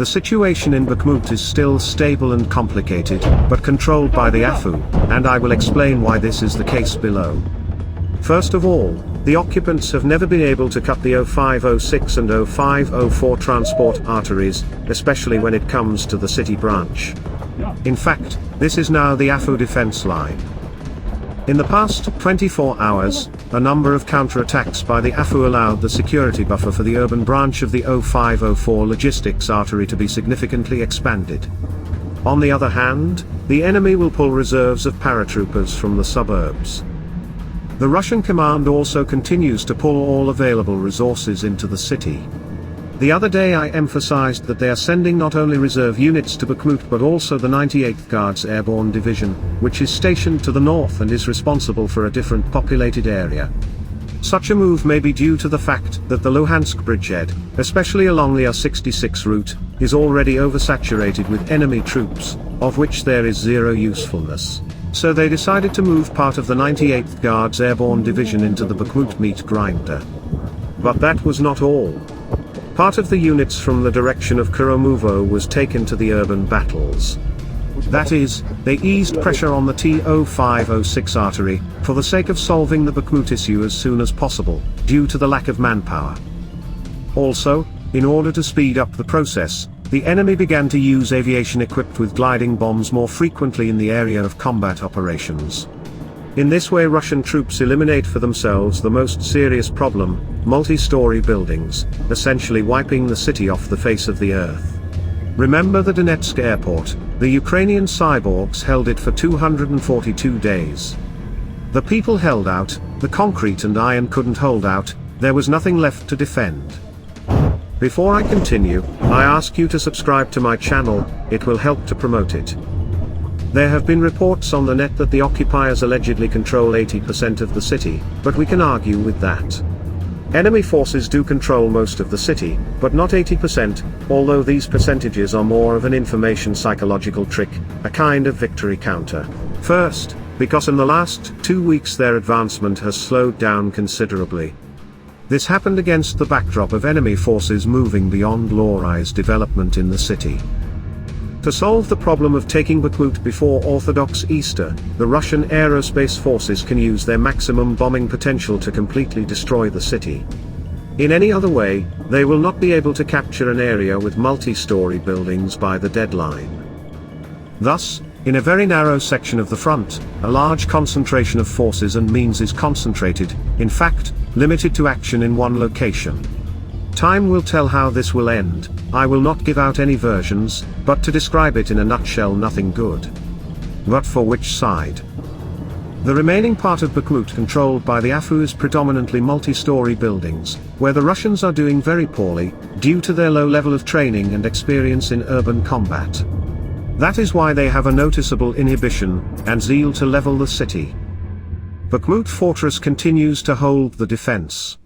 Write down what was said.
The situation in Bakhmut is still stable and complicated, but controlled by the AFU, and I will explain why this is the case below. First of all, the occupants have never been able to cut the 0506 and 0504 transport arteries, especially when it comes to the city branch. In fact, this is now the AFU defense line. In the past 24 hours, a number of counterattacks by the AFU allowed the security buffer for the urban branch of the 0504 logistics artery to be significantly expanded. On the other hand, the enemy will pull reserves of paratroopers from the suburbs. The Russian command also continues to pull all available resources into the city. The other day I emphasized that they are sending not only reserve units to Bakhmut but also the 98th Guards Airborne Division, which is stationed to the north and is responsible for a different populated area. Such a move may be due to the fact that the Luhansk bridgehead, especially along the R66 route, is already oversaturated with enemy troops, of which there is zero usefulness. So they decided to move part of the 98th Guards Airborne Division into the Bakhmut meat grinder. But that was not all. Part of the units from the direction of Koromovo was taken to the urban battles. That is, they eased pressure on the T0506 artery, for the sake of solving the Bakhmut issue as soon as possible, due to the lack of manpower. Also, in order to speed up the process, the enemy began to use aviation equipped with gliding bombs more frequently in the area of combat operations. In this way Russian troops eliminate for themselves the most serious problem, multi-story buildings, essentially wiping the city off the face of the earth. Remember the Donetsk airport, the Ukrainian cyborgs held it for 242 days. The people held out, the concrete and iron couldn't hold out, there was nothing left to defend. Before I continue, I ask you to subscribe to my channel, it will help to promote it. There have been reports on the net that the occupiers allegedly control 80% of the city, but we can argue with that. Enemy forces do control most of the city, but not 80%, although these percentages are more of an information psychological trick, a kind of victory counter. First, because in the last 2 weeks their advancement has slowed down considerably. This happened against the backdrop of enemy forces moving beyond Lorai's development in the city. To solve the problem of taking Bakhmut before Orthodox Easter, the Russian aerospace forces can use their maximum bombing potential to completely destroy the city. In any other way, they will not be able to capture an area with multi-story buildings by the deadline. Thus, in a very narrow section of the front, a large concentration of forces and means is concentrated, in fact, limited to action in one location. Time will tell how this will end. I will not give out any versions, but to describe it in a nutshell, nothing good. But for which side? The remaining part of Bakhmut controlled by the AFU is predominantly multi-story buildings, where the Russians are doing very poorly, due to their low level of training and experience in urban combat. That is why they have a noticeable inhibition and zeal to level the city. Bakhmut fortress continues to hold the defense.